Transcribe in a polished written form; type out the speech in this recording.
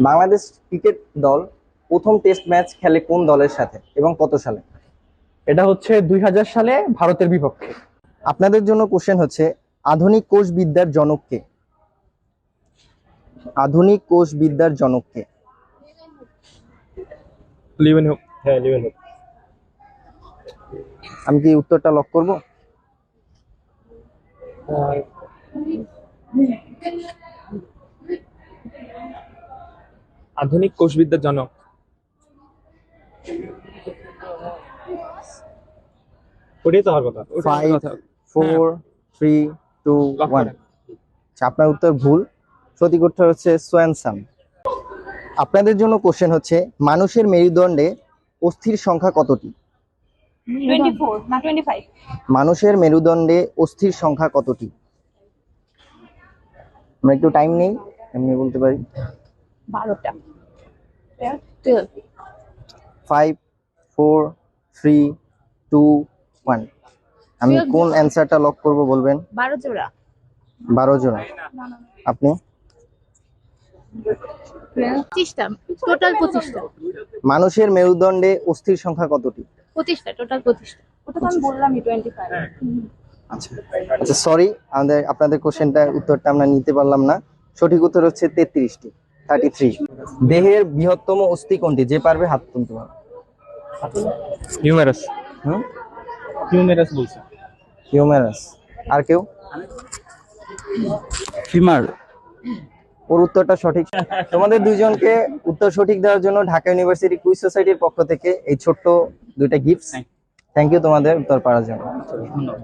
Bangladesh cricket দল প্রথম test match খেলে কোন দলের সাথে এবং কত সালে? এটা হচ্ছে 2000 সালে ভারতের বিপক্ষে। আপনাদের জন্য কোশ্চেন হচ্ছে, আধুনিক কোষবিদ্যার জনক কে? আধুনিক কোষবিদ্যার জনক কে? লিওনেন হ্যাঁ লিওনেন। আমি কি উত্তরটা লক করব? আধুনিক কোষবিদ্যার জনক ওটাই তো হওয়ার কথা। 5 4 3 2 1। আপনার উত্তর ভুল। সঠিক উত্তর হচ্ছে সোয়ানসান। আপনাদের জন্য কোশ্চেন হচ্ছে, মানুষের মেরুদণ্ডে অস্থির সংখ্যা কতটি? 24 না 25। মানুষের মেরুদণ্ডে অস্থির সংখ্যা কতটি? আমরা একটু টাইম নেই, এমনি বলতে পারি। 12টা 12। 5 4 3 2 1। আমি কোন অ্যান্সারটা লক করব বলবেন? 12 জোড়া। 12 জন। আপনি? 25টা টোটাল 25টা। মানুষের মেরুদণ্ডে অস্থির সংখ্যা কতটি? 25টা টোটাল 25টা। ওটা তো আমি বললামই 25। আচ্ছা আচ্ছা, সরি, আপনাদের কোশ্চেনটার উত্তরটা আমরা নিতে পারলাম না। সঠিক উত্তর হচ্ছে 33টি, 33। দেহের বৃহত্তম অস্থি কোনটি? যে পারবে হাত তুলতে পারবে। হিউমেরাস। হুম, হিউমেরাস বলছে। হিউম্যারাস। আর কেউ? ফিমার। ওর উত্তরটা সঠিক। তোমাদের দুইজনকে উত্তর সঠিক দেওয়ার জন্য ঢাকা ইউনিভার্সিটি কুইজ সোসাইটির পক্ষ থেকে এই ছোট্ট দুইটা গিফট। থ্যাংক ইউ তোমাদের উত্তর পাওয়ার জন্য।